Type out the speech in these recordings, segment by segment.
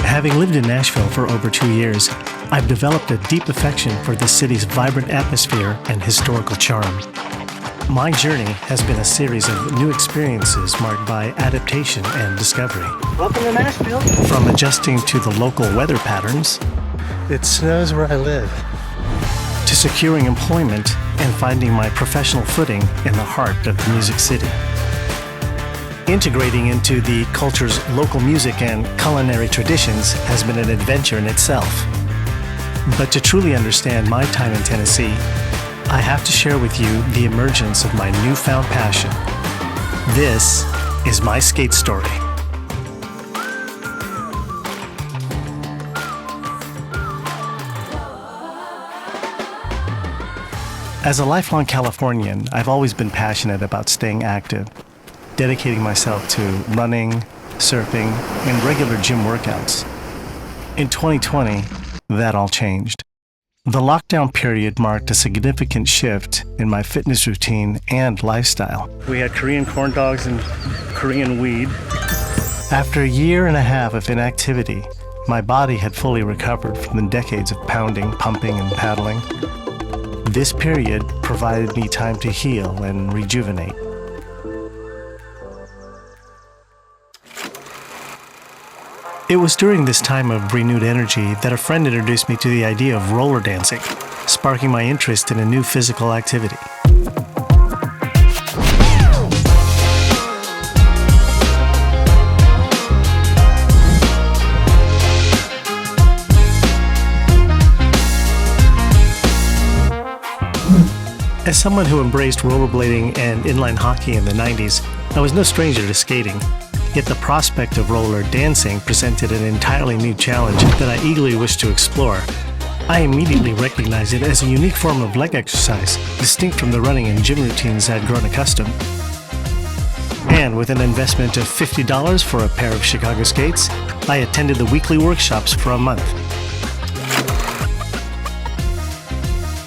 Having lived in Nashville for over 2 years, I've developed a deep affection for the city's vibrant atmosphere and historical charm. My journey has been a series of new experiences marked by adaptation and discovery. Welcome to Nashville. From adjusting to the local weather patterns, It snows where I live. to securing employment and finding my professional footing in the heart of the music city. Integrating into the culture's local music and culinary traditions has been an adventure in itself. But to truly understand my time in Tennessee, I have to share with you the emergence of my newfound passion. This is my skate story. As a lifelong Californian, I've always been passionate about staying active, dedicating myself to running, surfing, and regular gym workouts. In 2020, that all changed. The lockdown period marked a significant shift in my fitness routine and lifestyle. We had Korean corn dogs and Korean weed. After a year and a half of inactivity, my body had fully recovered from the decades of pounding, pumping, and paddling. This period provided me time to heal and rejuvenate. It was during this time of renewed energy that a friend introduced me to the idea of roller dancing, sparking my interest in a new physical activity. As someone who embraced rollerblading and inline hockey in the 90s, I was no stranger to skating. Yet the prospect of roller dancing presented an entirely new challenge that I eagerly wished to explore. I immediately recognized it as a unique form of leg exercise, distinct from the running and gym routines I'd grown accustomed. And with an investment of $50 for a pair of Chicago skates, I attended the weekly workshops for a month.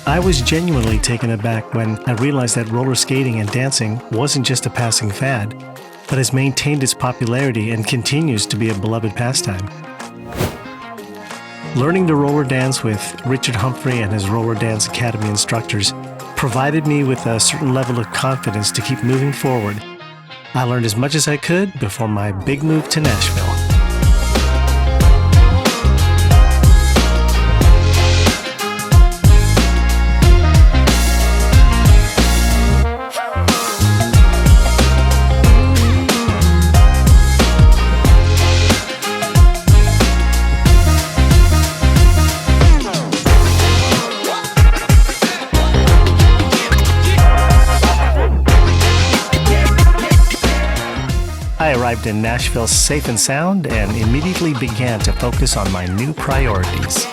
I was genuinely taken aback when I realized that roller skating and dancing wasn't just a passing fad, but has maintained its popularity and continues to be a beloved pastime. Learning to roller dance with Richard Humphrey and his Roller Dance Academy instructors provided me with a certain level of confidence to keep moving forward. I learned as much as I could before my big move to Nashville. I arrived in Nashville safe and sound and immediately began to focus on my new priorities.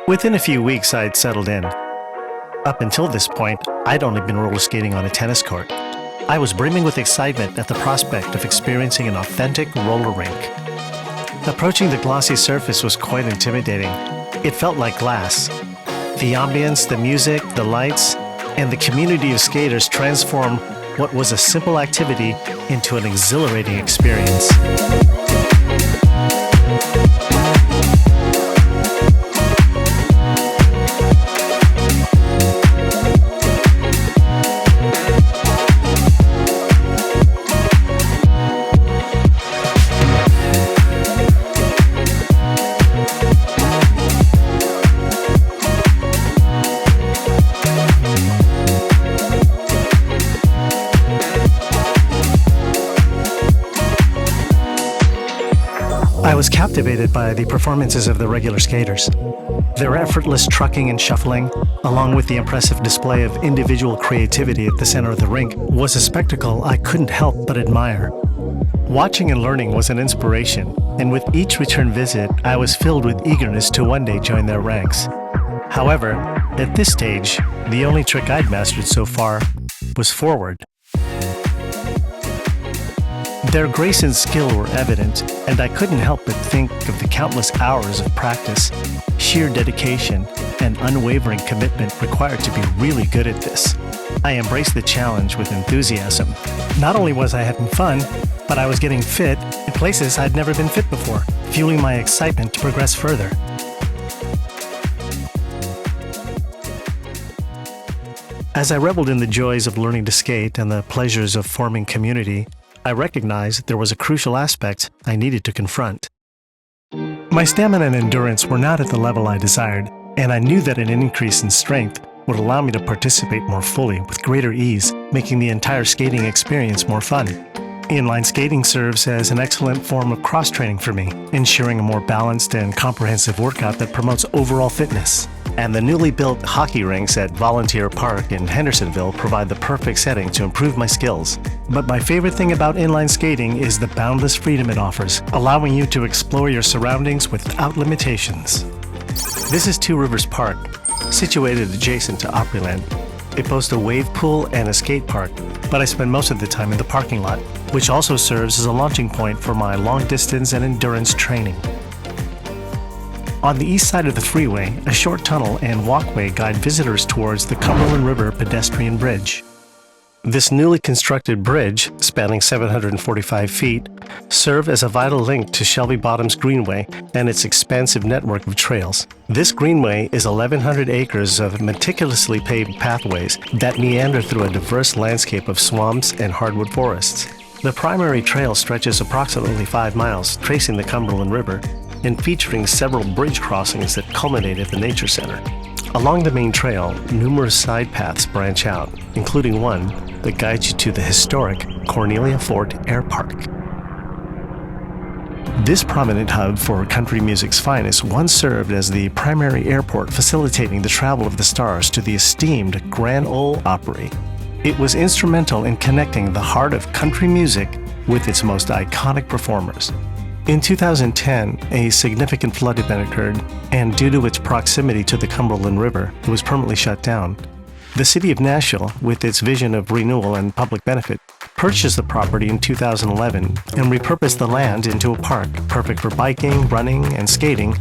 Within a few weeks, I'd settled in. Up until this point, I'd only been roller skating on a tennis court. I was brimming with excitement at the prospect of experiencing an authentic roller rink. Approaching the glossy surface was quite intimidating. It felt like glass. The ambience, the music, the lights, and the community of skaters transformed what was a simple activity into an exhilarating experience. I was captivated by the performances of the regular skaters. Their effortless trucking and shuffling, along with the impressive display of individual creativity at the center of the rink, was a spectacle I couldn't help but admire. Watching and learning was an inspiration, and with each return visit, I was filled with eagerness to one day join their ranks. However, at this stage, the only trick I'd mastered so far was forward. Their grace and skill were evident, and I couldn't help but think of the countless hours of practice, sheer dedication, and unwavering commitment required to be really good at this. I embraced the challenge with enthusiasm. Not only was I having fun, but I was getting fit in places I'd never been fit before, fueling my excitement to progress further. As I reveled in the joys of learning to skate and the pleasures of forming community, I recognized there was a crucial aspect I needed to confront. My stamina and endurance were not at the level I desired, and I knew that an increase in strength would allow me to participate more fully with greater ease, making the entire skating experience more fun. Inline skating serves as an excellent form of cross-training for me, ensuring a more balanced and comprehensive workout that promotes overall fitness. And the newly built hockey rinks at Volunteer Park in Hendersonville provide the perfect setting to improve my skills. But my favorite thing about inline skating is the boundless freedom it offers, allowing you to explore your surroundings without limitations. This is Two Rivers Park, situated adjacent to Opryland. It boasts a wave pool and a skate park, but I spend most of the time in the parking lot, which also serves as a launching point for my long distance and endurance training. On the east side of the freeway, a short tunnel and walkway guide visitors towards the Cumberland River pedestrian bridge. This newly constructed bridge, spanning 745 feet, serves as a vital link to Shelby Bottoms Greenway and its expansive network of trails. This greenway is 1,100 acres of meticulously paved pathways that meander through a diverse landscape of swamps and hardwood forests. The primary trail stretches approximately 5 miles, tracing the Cumberland River, and featuring several bridge crossings that culminate at the Nature Center. Along the main trail, numerous side paths branch out, including one that guides you to the historic Cornelia Fort Air Park. This prominent hub for country music's finest once served as the primary airport facilitating the travel of the stars to the esteemed Grand Ole Opry. It was instrumental in connecting the heart of country music with its most iconic performers. In 2010, a significant flood event occurred, and due to its proximity to the Cumberland River, it was permanently shut down. The city of Nashville, with its vision of renewal and public benefit, purchased the property in 2011 and repurposed the land into a park perfect for biking, running, and skating,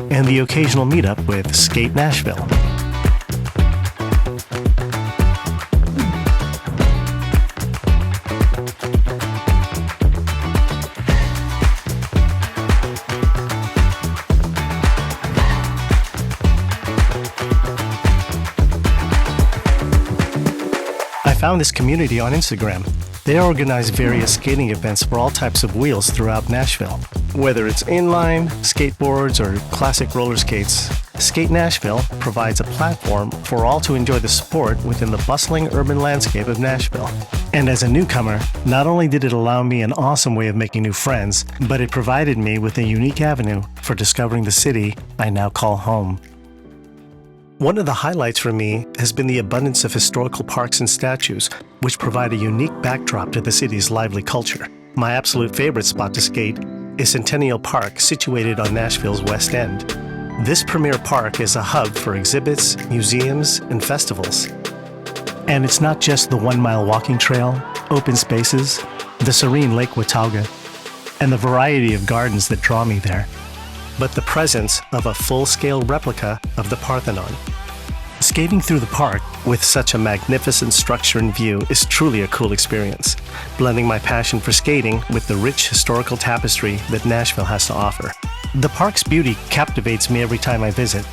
and the occasional meetup with Skate Nashville. I found this community on Instagram. They organize various skating events for all types of wheels throughout Nashville. Whether it's inline, skateboards, or classic roller skates, Skate Nashville provides a platform for all to enjoy the sport within the bustling urban landscape of Nashville. And as a newcomer, not only did it allow me an awesome way of making new friends, but it provided me with a unique avenue for discovering the city I now call home. One of the highlights for me has been the abundance of historical parks and statues, which provide a unique backdrop to the city's lively culture. My absolute favorite spot to skate is Centennial Park, situated on Nashville's West End. This premier park is a hub for exhibits, museums, and festivals. And it's not just the 1-mile walking trail, open spaces, the serene Lake Watauga, and the variety of gardens that draw me there, but the presence of a full-scale replica of the Parthenon. Skating through the park with such a magnificent structure and view is truly a cool experience, blending my passion for skating with the rich historical tapestry that Nashville has to offer. The park's beauty captivates me every time I visit,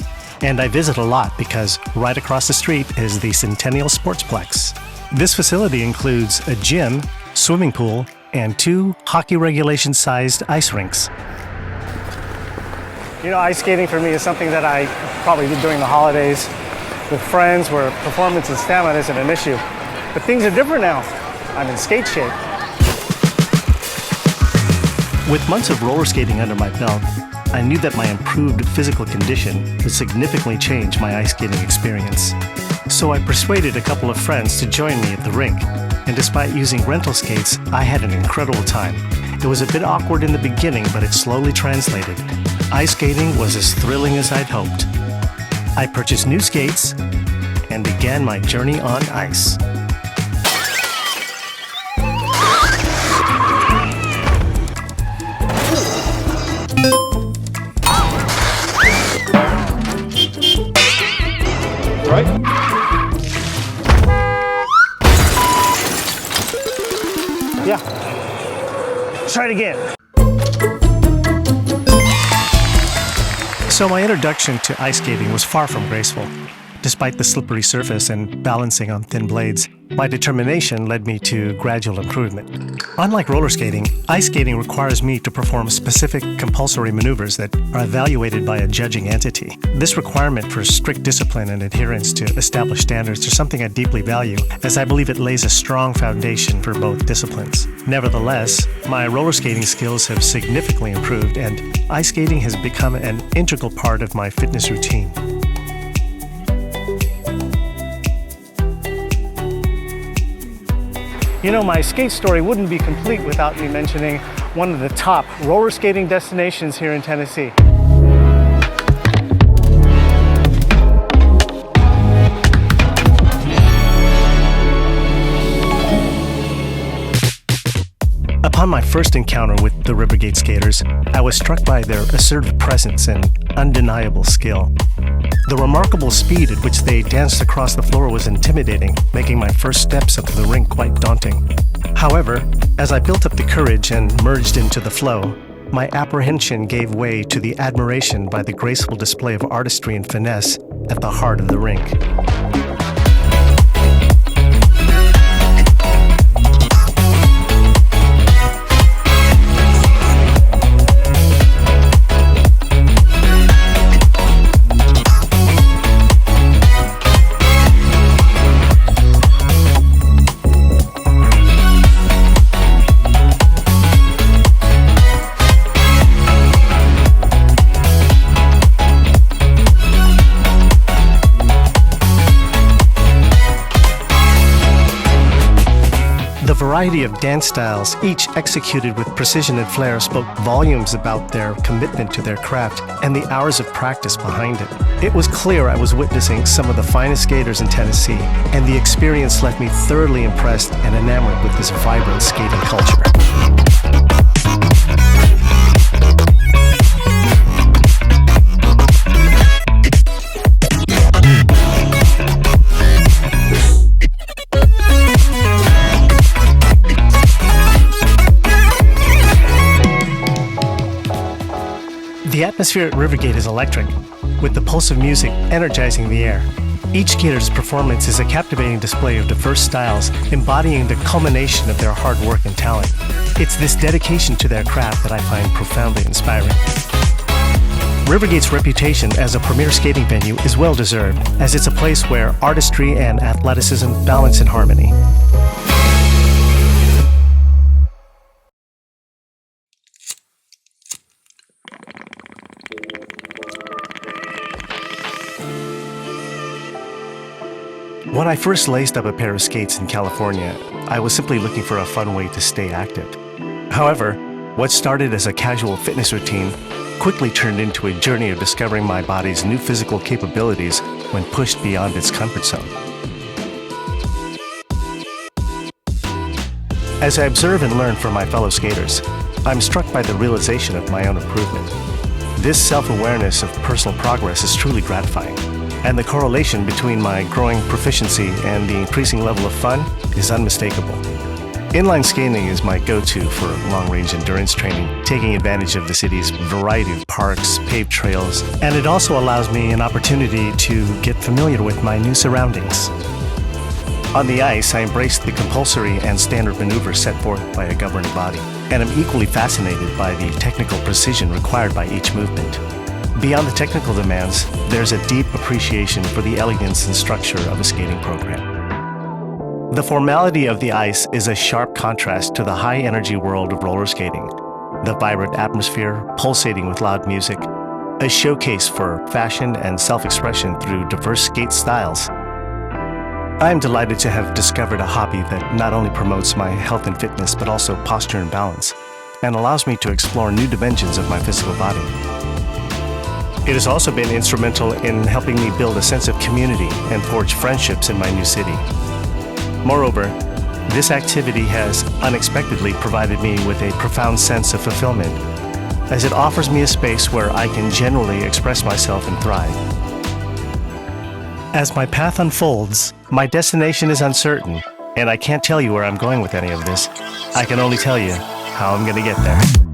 and I visit a lot because right across the street is the Centennial Sportsplex. This facility includes a gym, swimming pool, and 2 hockey regulation-sized ice rinks. You know, ice skating for me is something that I probably do during the holidays with friends where performance and stamina isn't an issue. But things are different now. I'm in skate shape. With months of roller skating under my belt, I knew that my improved physical condition would significantly change my ice skating experience. So I persuaded a couple of friends to join me at the rink, and despite using rental skates, I had an incredible time. It was a bit awkward in the beginning, but it slowly translated. Ice skating was as thrilling as I'd hoped. I purchased new skates and began my journey on ice. right? Yeah. Try it again. So my introduction to ice skating was far from graceful. Despite the slippery surface and balancing on thin blades, my determination led me to gradual improvement. Unlike roller skating, ice skating requires me to perform specific compulsory maneuvers that are evaluated by a judging entity. This requirement for strict discipline and adherence to established standards are something I deeply value, as I believe it lays a strong foundation for both disciplines. Nevertheless, my roller skating skills have significantly improved, and ice skating has become an integral part of my fitness routine. You know, my skate story wouldn't be complete without me mentioning one of the top roller skating destinations here in Tennessee. Upon my first encounter with the Rivergate skaters, I was struck by their assertive presence and undeniable skill. The remarkable speed at which they danced across the floor was intimidating, making my first steps up the rink quite daunting. However, as I built up the courage and merged into the flow, my apprehension gave way to the admiration by the graceful display of artistry and finesse at the heart of the rink. The variety of dance styles, each executed with precision and flair, spoke volumes about their commitment to their craft and the hours of practice behind it. It was clear I was witnessing some of the finest skaters in Tennessee, and the experience left me thoroughly impressed and enamored with this vibrant skating culture. The atmosphere at Rivergate is electric, with the pulse of music energizing the air. Each skater's performance is a captivating display of diverse styles, embodying the culmination of their hard work and talent. It's this dedication to their craft that I find profoundly inspiring. Rivergate's reputation as a premier skating venue is well-deserved, as it's a place where artistry and athleticism balance in harmony. When I first laced up a pair of skates in California, I was simply looking for a fun way to stay active. However, what started as a casual fitness routine quickly turned into a journey of discovering my body's new physical capabilities when pushed beyond its comfort zone. As I observe and learn from my fellow skaters, I'm struck by the realization of my own improvement. This self-awareness of personal progress is truly gratifying, and the correlation between my growing proficiency and the increasing level of fun is unmistakable. Inline skating is my go-to for long-range endurance training, taking advantage of the city's variety of parks, paved trails, and it also allows me an opportunity to get familiar with my new surroundings. On the ice, I embrace the compulsory and standard maneuvers set forth by a governing body, and am equally fascinated by the technical precision required by each movement. Beyond the technical demands, there's a deep appreciation for the elegance and structure of a skating program. The formality of the ice is a sharp contrast to the high-energy world of roller skating. The vibrant atmosphere, pulsating with loud music, a showcase for fashion and self-expression through diverse skate styles. I am delighted to have discovered a hobby that not only promotes my health and fitness, but also posture and balance, and allows me to explore new dimensions of my physical body. It has also been instrumental in helping me build a sense of community and forge friendships in my new city. Moreover, this activity has unexpectedly provided me with a profound sense of fulfillment, as it offers me a space where I can genuinely express myself and thrive. As my path unfolds, my destination is uncertain, and I can't tell you where I'm going with any of this. I can only tell you how I'm going to get there.